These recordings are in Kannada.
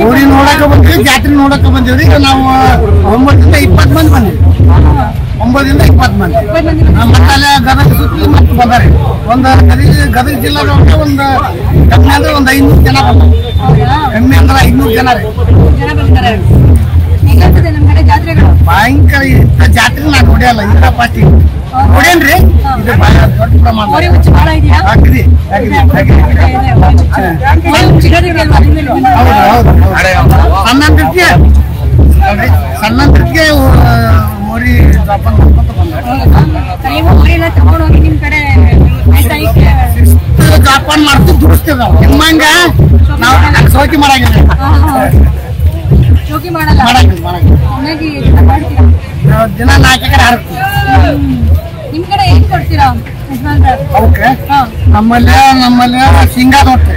ಊರಿ ನೋಡಕ ಬಂದ್ವಿ, ಜಾತ್ರೆ ನೋಡಕ ಬಂದಿವ್ರಿ. ಈಗ ನಾವು 9 ರಿಂದ 20 ಮಂದಿ ಬಂದಿವಿ. 9 ರಿಂದ 20 ಮಂದಿ. ಮತ್ತೆ ಅಲ್ಲೇ ಗದಗ ಸುತ್ತಲಿ ಮತ್ತೆ ಬಂದಾರೆ. ಒಂದು ಗದಗ ಜಿಲ್ಲಾದೊಳಗೆ ಒಂದು ಕಮ್ಮಿ ಅಂದ್ರೆ ಒಂದು 500 ಜನ ಬಂದಾರೆ. ಕಮ್ಮಿ ಅಂದ್ರೆ 500 ಜನ ರೀ. ಭಯಂಕರ ಜಾತ್ರೆ ನಾನು ನೋಡಿಯಲ್ಲ, ಇಂಥ ಪಾರ್ಟಿ ನೋಡೇನ್ರಿ. ಇದು ದೊಡ್ಡ ಪ್ರಮಾಣ ಸಣ್ಣಂದ್ರಿಗೆ ಮೋರಿ ಜಾಪಾನ್ ಮಾಡ್ತೀವಿ, ದುಡಿಸ್ತೇವೆ ನಾವು. ನಿಮ್ಮಂಗ ನಾವು ಸೌಕಿ ಮಾಡಂಗಿಲ್ಲ, ದಿನ 4 ಎಕರೆ ಹಾಕ್ತೀವಿ. ನಿಮ್ ಕಡೆ ಏನ್ ಕೊಡ್ತೀರಾ? ನಮ್ಮಲ್ಲಿ ಶೇಂಗಾದ ಹೊಟ್ಟೆ,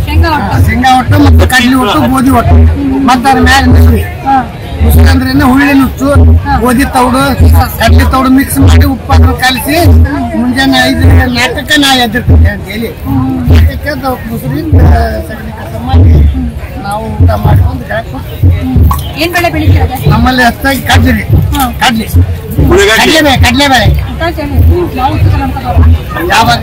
ಶೇಂಗಾ ಹೊಟ್ಟು ಮತ್ತು ಕಡ್ಲಿ ಹೊಟ್ಟು, ಗೋಧಿ ಹೊಟ್ಟು, ಮತ್ತೆ ಅದ್ರ ಮ್ಯಾಗ ಮುಸುಳಿ. ಮುಸುಳಿ ಅಂದ್ರೆ ಹುಳ್ಳಿ ನುಚ್ಚು, ಗೋಧಿ ತೌಡು, ಕಡ್ಲಿ ತೌಡು ಮಿಕ್ಸ್ ಮಾಡಿ ಉಪ್ಪನ್ನು ಕಲಿಸಿ ಮುಂಜಾನೆ 5-4ಕ್ಕೆ ನಾವು ಎದ್ದಿರ್ತೀವಿ. ಡೈಲಿ 4ಕ್ಕೆ ಮುಸುಳಿ ಸಗಣಿ ಕಸ ಮಾಡಿ ನಾವು ಊಟ ಮಾಡ್ಕೊಂಡು ಏನ್ ಬೆಳೆ ಬೆಳಿತೀರ? ನಮ್ಮಲ್ಲಿ ಹೆಚ್ಚಾಗಿ ಕಡ್ಲಿ ಕಡ್ಲೆಬೇಳೆ. ಯಾವಾಗ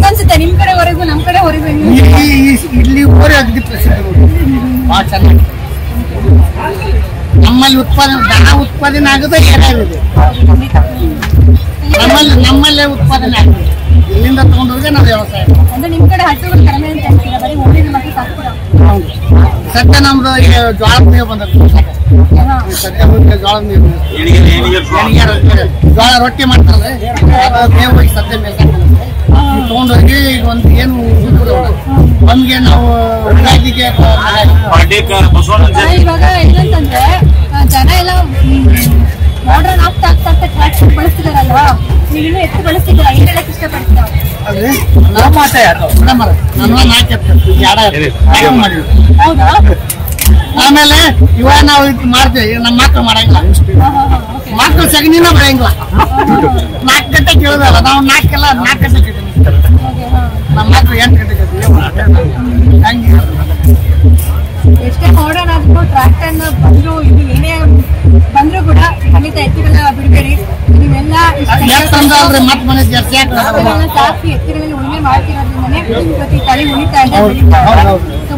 ಅನ್ಸುತ್ತೆ ನಿಮ್ ಕಡೆವರೆಗೂ ನಮ್ ಕಡೆವರೆಗೂ ಇಲ್ಲಿ ಊರೇ ಅಗದಿ ಪ್ರಸಿದ್ಧ, ಬಹಳ ಚೆನ್ನಾಗಿ. ನಮ್ಮಲ್ಲಿ ದನ ಉತ್ಪಾದನೆ ಆಗೋದು ಏನಾಗಿದೆ, ನಮ್ಮಲ್ಲೇ ಉತ್ಪಾದನೆ ಆಗಿದೆ. ಇಲ್ಲಿಂದ ತಗೊಂಡೋಗಿ ನಾವು ವ್ಯವಸಾಯ. ನಿಮ್ ಕಡೆ ಹಸುಗಳು ಕಡಿಮೆ ಅಂತ ಹೇಳ್ತೀರಾ, ಬರೀ ಓಡಿನ ಮತ್ತೆ ಸಾಕ್ತೀರಾ? ಸದ್ಯ ನಮ್ದು ಜೋಳದ ಮೇವು ಬಂದದ್ದು. ಸದ್ಯ ಜೋಳದ ಮೇವು, ಜೋಳ ರೊಟ್ಟಿ ಮಾಡ್ತಾರೆ, ಮೇವು ಹೋಗಿ ಸದ್ಯ ಮೇವು ತಗೊಂಡೋಗಿ ಈಗ ಒಂದು ಏನು ನಮ್ಗೆ ನಾವು ಇವಾಗ ಏನಂತಂದ್ರೆ ಜನ ಎಲ್ಲ ಮಾಡ್ರನ್ ಆಗ್ತಾ ಟ್ರಾಕ್ಟರ್ ಬಳಸ್ತಿದಾರಲ್ವಾ, ನೀವಿನ್ನೂ ಎಷ್ಟು ಬಳಸ್ತಿದ್ದೀರಾ? ಏನ್ ಹೇಳಕ್ ಇಷ್ಟಪಡ್ತೀರಾ? ಹೌದಾ? ಆಮೇಲೆ ಇವಾಗ ನಾವು ಇದು ಮಾಡ್ತೇವೆ, ನಮ್ಮ ಮಕ್ಳು ಮಾಡಂಗಿಲ್ಲ. ಮಕ್ಳು ಸಗಣಿನ ಬರಂಗಿಲ್ಲ. 4 ಗಂಟೆ ಕೇಳೋದಲ್ಲ, ನಾವು 4 ಗಂಟೆ ಕೇಳ್ತೀವಿ. ನಮ್ಮ ಮಕ್ಳು 8 ಗಂಟೆ ಕೇಳ್ತೀವಿ. ಹಂಗೆ ಎಷ್ಟೇ ಮಾಡರ್ನ್ ಆದ್ರೂ ಟ್ರಾಕ್ಟರ್ ಬಂದ್ರು, ಇದು ಏನೇ ಬಂದ್ರು ಕೂಡ ಖಂಡಿತ ಎತ್ತುಗಳನ್ನ ಬಿಡಬೇಡಿ. ನೀವೆಲ್ಲ ಸಾಕಿ ಎತ್ತುಗಳಲ್ಲಿ ಉಳುಮೆ ಮಾಡ್ತಿರೋದ್ರಿಂದನೇ ಪ್ರತಿ ತಳಿ ಉಳಿತಾ ಇದೆ.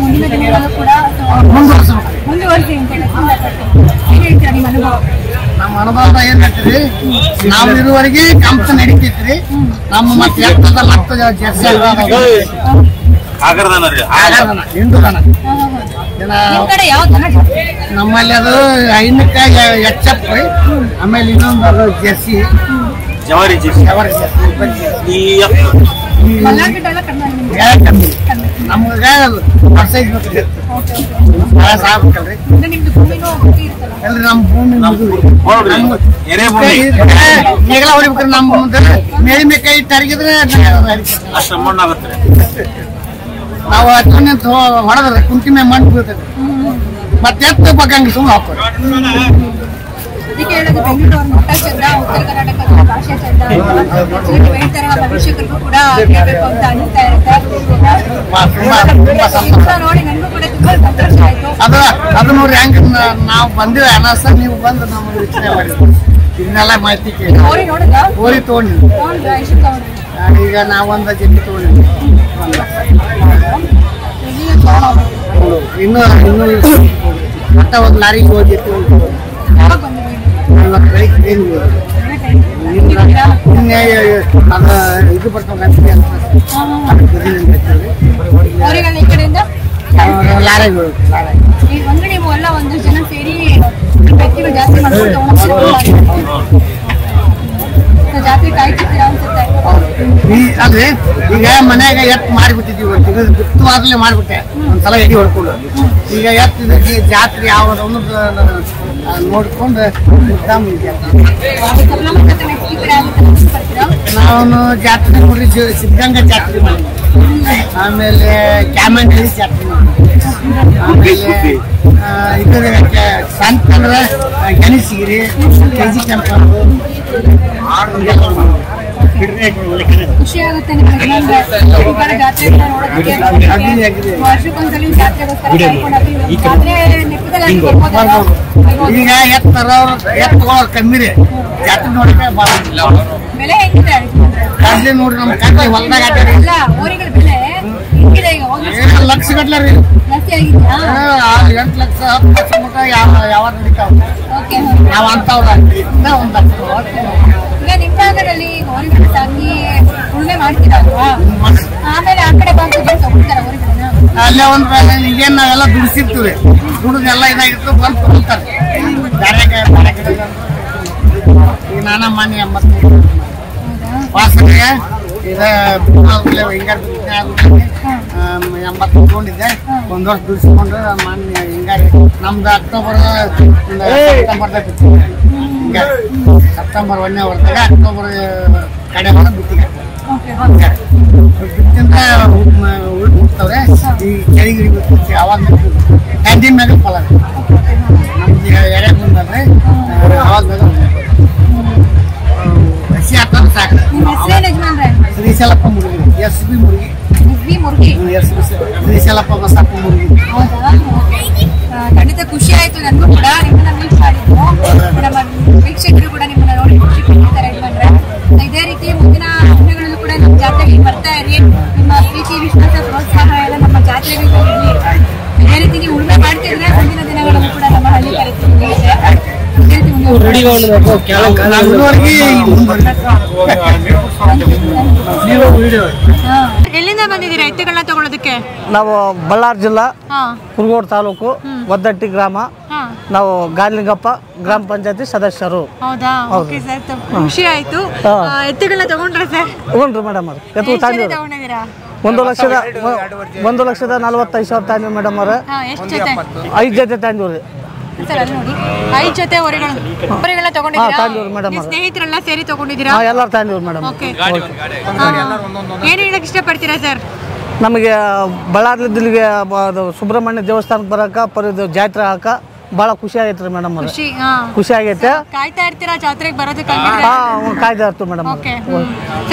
ಮುಂದಿನ ದಿನಗಳಲ್ಲೂ ಕೂಡ ಮುಂದುವರಿಸಿ ಅಂತ ಹೇಳಿ ಏನ್ ಹೇಳ್ತೀರಾ ನಿಮ್ಮ ಅನುಭವ? ನಮ್ಮ ಅನುಭವ ಏನ್ ಹೇಳ್ತೀರಿ, ನಾವು ಇರುವವರೆಗೆ ಕಂಪ ನಡೀತೈತ್ರಿ. ನಮ್ಮ ಮತ್ತೆ ಜರ್ಸಿ ನಮ್ಮಲ್ಲಿ ಅದು ಹೈನಕ್ಕಾಗಿ ಎಚ್ಚಪ್ಪ, ಆಮೇಲೆ ಇನ್ನೊಂದು ಜರ್ಸಿ ನಮ್ಗ ಸೈಜ್ ಸಾಕ್ಬೇಕಲ್ರಿ. ಎಲ್ರಿ ನಮ್ಮ ಭೂಮಿ ಈಗಲ ಹೊಡಿಬೇಕ್ರಿ. ನಮ್ಮ ಮೇಳಿ ಕೈ ತರಗಿದ್ರೆ ನಾವು ನಿಂತು ಹೊಡೆದ್ರೆ ಕುಂತಿ ಮೇಲೆ ಮಣ್ಣು ಬೀಳ್ತದೆ, ಮತ್ತೆ ಎತ್ತು ಬಗ್ಗಂಗೆ ಸುಮ್ಮನೆ ಹಾಕೋದು. ಅದಕ್ಕೆ ಹೇಳೋದು ಬೆಂಗಳೂರು ಮಟ್ಟ ಚಂದ, ಉತ್ತರ ಕರ್ನಾಟಕದ ಭಾಷೆ ಚಂದ, ಭವಿಷ್ಯಕ್ಕೂ ಕೂಡ ಕೇಳಬೇಕು ಅಂತ ಅನಿಸ್ತಾ ಇರುತ್ತೆ. ನೋಡಿ ನನಗೂ ಕೂಡ ತುಂಬಾ ಸಂತೋಷ ಆಯ್ತು. ಅದು ನೋಡ್ರಿ ಹೆಂಗ ನಾವು ಬಂದಿವಿ ಅನಾಸ, ನೀವು ಬಂದು ನಮ್ಗೆ ವೀಕ್ಷಣೆ ಮಾಡಿ ಇದನ್ನೆಲ್ಲ ಮಾಹಿತಿ ಕೇಳಿ ಓರಿ ತಗೊಂಡಿ. ಈಗ ನಾವೊಂದು ಜಗ್ಗಿ ತಗೊಂಡಿದ್ವಿ, ಇನ್ನೂ ಮಟ್ಟ ಒಂದು ಲಾರಿಗೆ ಹೋಗಿತ್ತು. ಇದು ಬರ್ತಾವ ಲಾರಿಗಳು. ಅಂದ್ರೆ ನೀವು ಎಲ್ಲ ಒಂದು ಜನ ಸೇರಿ ವ್ಯಕ್ತಿಗಳು ಜಾಸ್ತಿ ಮಾಡ್ಕೊಂಡು ಜಾತ್ರೆ ಕಾಯ್ತಿರ್ತೀರ ಅನ್ಸುತ್ತೆ. ಅಲ್ರಿ ಈಗ ಮನ್ಯಾಗ ಎತ್ತು ಮಾಡಿಬಿಟ್ಟಿದೀವಿ, ಬಿತ್ತುವಾಗಲೇ ಮಾಡ್ಬಿಟ್ಟೆ ಒಂದ್ಸಲ ಎಡಿ ಹೊಡ್ಕೊಂಡು. ಈಗ ಎತ್ತು ಜಾತ್ರೆ ಯಾವ್ದು ನೋಡ್ಕೊಂಡು ನಾವು ಜಾತ್ರೆ ನೋಡ್ರಿ, ಸಿದ್ಧಗಂಗಾ ಜಾತ್ರೆ ಮಾಡಿ ಆಮೇಲೆ ಕ್ಯಾಮಂಡಿ ಚಟ್ನಿ, ಆಮೇಲೆ ಇದರ ಸಂತ ಅಂದ್ರೆ ಗೆಣಸಿಗಿರಿ, ಕೆಜಿ ಟೆಂಪಲ್. ಖುಷಿ ಆಗುತ್ತೆ ವರ್ಷಕ್ಕೊಂದ್ಸಲಿ ಜಾತ್ರೆಗೋಸ್ಕರ ಈಗ ಎತ್ತುಗಳ ಕಮ್ಮಿ ರೀ ಜಾತ್ರೆ ನೋಡಕ್ಕೆ ಬೆಲೆ ಹೆಂಗಿದೆ ಕಡ್ಲಿ ನೋಡ್ರಿ ನಮ್ ಕಡ್ಲಿ ಹೊಲ್ದಾಗ ಇಲ್ಲ ಊರಿಗಳ ಬೆಲೆ ಹೆಂಗಿದೆ ಈಗ ಲಕ್ಷ ಗಟ್ಲೆ ರೀ ಜಾಸ್ತಿ ಆಗಿದೆಯಾ 8 ಲಕ್ಷ 10 ಲಕ್ಷ ಮಟ್ಟ ಯಾವ ನಡೀತಾವ ನಾವ್ ಅಂತವ್ರ ಒಂದ್ ಲಕ್ಷ. ಈಗ ನಿಮ್ಮ ಭಾಗದಲ್ಲಿ ಹೋರಿಗಳು ಸಾಕಿ ಉಳುಮೆ ಮಾಡ್ತೀರಲ್ವಾ, ಆಮೇಲೆ ಆ ಕಡೆ ಭಾಗದಲ್ಲಿ ತಗೊಳ್ತಾರ ಹೋರಿಗಳನ್ನ? ಅಲ್ಲೇ ಒಂದ್ ಈಗೇನ್ ನಾವೆಲ್ಲ ದುಡಿಸಿರ್ತೀವಿ, ದುಡಿದೆಲ್ಲ ಇದಾಗಿತ್ತು ಬಂದು ತಗೊಳ್ತಾರೆ ಬೇರೆ ಈಗ ನಾನಾ ಮಾನ್ಯ 83 ವಾಸನೆಗೆ ಹಿಂಗಾರ 80 ತಗೊಂಡಿದ್ದೆ. ಒಂದ್ ವರ್ಷ ದುಡಿಸ್ಕೊಂಡು ಮಾನ್ಯ ಹಿಂಗಾರಿ ನಮ್ದು ಸೆಪ್ಟೆಂಬರ್ದಾಗ ಸೆಪ್ಟೆಂಬರ್ 1ನೇ ವರ್ಷದಾಗ ಅಕ್ಟೋಬರ್ ಕಡೆ ಬಿಟ್ಟಿಗೆ ಬಿಟ್ಟಿಂದ ಹುಡ್ತವ್ರೆ. ಈ ಚಳಿಗಿರಿ ಬಿಟ್ಟು ಅವಾಗ ಗಂಜಿನ ಮ್ಯಾಗ ಫಲ ನಮ್ದು ಎಡೆ ಬಂದ್ರೆ ಅವಾಗ ಹಸಿ ಹಾಕೋದು ಸಾಕು. ಶ್ರೀಶೈಲಪ್ಪ ಮುರುಗಿ, SB ಮುರುಗಿ, ಶ್ರೀಶೈಲಪ್ಪ ಬಸಪ್ಪ ಮುರುಗಿ. ಖಂಡಿತ ಖುಷಿ ಆಯ್ತು ನನಗೂ ಕೂಡ. ನಿಮ್ಮನ್ನ ಮೀಟ್ ಮಾಡಿದ್ದು ನಮ್ಮ ವೀಕ್ಷಕರು ಕೂಡ ನಿಮ್ಮನ್ನ ನೋಡಿ ಖುಷಿ ಪಡ್ತಾರೆ. ಇಲ್ಲಾಂದ್ರೆ ಇದೇ ರೀತಿ ಮುಂದಿನ ದಿನಗಳಲ್ಲೂ ಕೂಡ ನಮ್ಮ ಜಾತ್ರೆಗೆ ಬರ್ತಾ ಇರಿ. ನಿಮ್ಮ ಪ್ರೀತಿ ವಿಶ್ವಾಸ ಪ್ರೋತ್ಸಾಹ ಎಲ್ಲ ನಮ್ಮ ಜಾತ್ರೆಗೆ ಇರಲಿ. ಇದೇ ರೀತಿ ನೀವು ಉಳುಮೆ ಮಾಡ್ತಿದ್ರೆ ಮುಂದಿನ ದಿನಗಳಲ್ಲೂ ಕೂಡ ನಮ್ಮ ಹಳ್ಳಿ ಕರೀತೀವಿ. ಎಲ್ಲಿಂದ ಬಂದಿದ್ದೀರಾ ಎತ್ತುಗಳನ್ನ ತಗೊಳ್ಳೋದಕ್ಕೆ? ನಾವು ಬಳ್ಳಾರಿ ಜಿಲ್ಲಾ ಕುರುಗೋಡು ತಾಲೂಕು ಒದ್ದಟ್ಟಿ ಗ್ರಾಮ. ನಾವು ಗಾರ್ಲಿಂಗಪ್ಪ ಗ್ರಾಮ ಪಂಚಾಯತಿ ಸದಸ್ಯರು. ಹೌದಾ? ಓಕೆ ಸರ್, ಖುಷಿ ಆಯ್ತು. ಎತ್ತುಗಳನ್ನ ತಗೊಂಡ್ರೆ ಸರ್? ಹ್ಞೂ ಮೇಡಮ್ ಅವ್ರು ಎತ್ತು ತಗೊಂಡಿದ್ದೀರಾ? 1,45,000 ತಂದಿವಿ ಮೇಡಮ್ ಅವ್ರೆ. 5 ಜೊತೆ ತಂದಿವ್ರಿ ಸರ್. ಅಲ್ಲಿ ನೋಡಿ 5 ಜೊತೆ ಹೊರೆಗಳನ್ನ ತಗೊಂಡಿದ್ದೀರಾ? ಸ್ನೇಹಿತರೆಲ್ಲ ಸೇರಿ ತಗೊಂಡಿದ್ದೀರಾ? ಎಲ್ಲರೂ ತಂದಿವ್ರಿ ಮೇಡಮ್. ಏನು ಹೇಳಕ್ ಇಷ್ಟಪಡ್ತೀರಾ ಸರ್? ನಮಗೆ ಬಳ್ಳಾರಿಲಿದ್ದು ಇಲ್ಲಿಗೆ ಸುಬ್ರಹ್ಮಣ್ಯ ದೇವಸ್ಥಾನಕ್ಕೆ ಬರಕ ಜಾತ್ರೆ ಹಾಕ ಭಾಳ ಖುಷಿ ಆಗೈತ್ರಿ ಮೇಡಮ್ ಅವ್ರೆ. ಖುಷಿ ಆಗೈತೆ. ಕಾಯ್ತಾ ಇರ್ತೀರಾ ಜಾತ್ರೆಗೆ ಬರೋದಕ್ಕೆ? ಕಾಯ್ತಾ ಇರ್ತೀವಿ ಮೇಡಮ್.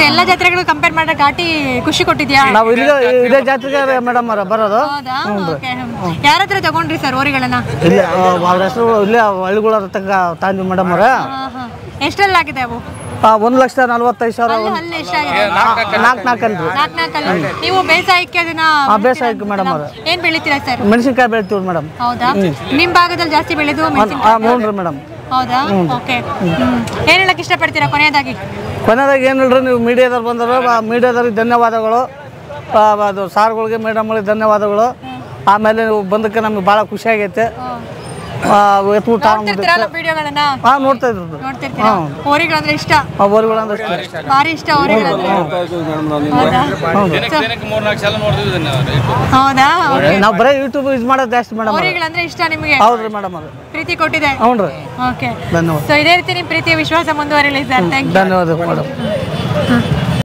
ಎಲ್ಲ ಜಾತ್ರೆಗಳು ಕಂಪೇರ್ ಮಾಡೋ ಘಾಟಿ ಖುಷಿ ಕೊಟ್ಟಿದ್ಯಾ? ನಾವು ಇದೇ ಜಾತ್ರೆಗೆ ಮೇಡಮ್ ಅವ್ರ ಬರೋದು. ಯಾರ ಹತ್ರ ತಗೊಂಡ್ರಿ ಸರ್ ಹೋರಿಗಳನ್ನ? ಇಲ್ಲೇ ಅವ್ರ ಹೆಸರು ಇಲ್ಲೇ ಹಳ್ಳಿಗಳ ತನಕ ತಂದ್ವಿ ಮೇಡಮ್ ಅವ್ರ. ಎಷ್ಟೆಲ್ಲ ಆಗಿದೆ ಅವು? 1,45,000. ನೀವು ಬೇಸಾಯಕ್ಕೆ ಅದನ್ನ ಬೇಸಾಯಕ್ಕೆ ಮೇಡಮ್ ಅವ್ರ ಏನ್ ಬೆಳಿತೀರಾ ಸರ್? ಮೆಣಸಿನ್ಕಾಯಿ ಬೆಳಿತೀವಿ ಮೇಡಮ್. ಹೌದಾ? ನಿಮ್ ಭಾಗದಲ್ಲಿ ಜಾಸ್ತಿ ಬೆಳೆದು? ಹ್ಞೂ ಮೇಡಮ್. ಹೌದಾ? ಓಕೆ. ಏನ್ ಹೇಳಕ್ ಇಷ್ಟಪಡ್ತೀರಾ ಕೊನೆಯದಾಗಿ? ಏನಿಲ್ರಿ, ನೀವು ಮೀಡಿಯಾದವ್ರು ಬಂದರು, ಮೀಡಿಯಾದವ್ರಿಗೆ ಧನ್ಯವಾದಗಳು. ಅದು ಸಾರ್ಗಳಿಗೆ ಮೇಡಮ್ಗಳಿಗೆ ಧನ್ಯವಾದಗಳು. ಆಮೇಲೆ ನೀವು ಬಂದಕ್ಕೆ ನಮ್ಗೆ ಭಾಳ ಖುಷಿ ಆಗೈತೆ. ನೋಡ್ತಾ ಇದ್ರು ಹೋರಿಗಳಂದ್ರೆ ಇಷ್ಟ? ಭಾರಿ ಇಷ್ಟ ಹೋರಿಗಳಂದ್ರೆ. ಹೌದಾ? ನಾವು ಬರೀ ಯೂಟ್ಯೂಬ್ ಯೂಸ್ ಮಾಡೋದು ಜಾಸ್ತಿ ಮೇಡಮ್. ಹೋರಿಗಳಂದ್ರೆ ಇಷ್ಟ ನಿಮಗೆ? ಹೌದ್ರಿ ಮೇಡಮ್. ಪ್ರೀತಿ ಕೊಟ್ಟಿದೆ. ಹ್ಞೂ ರೀ. ಓಕೆ, ಧನ್ಯವಾದ. ಸೊ ಇದೇ ರೀತಿ ನಿಮ್ಮ ಪ್ರೀತಿಯ ವಿಶ್ವಾಸ ಮುಂದುವರಿಲಿ ಸರ್. Thank you. ಧನ್ಯವಾದ ಮೇಡಮ್.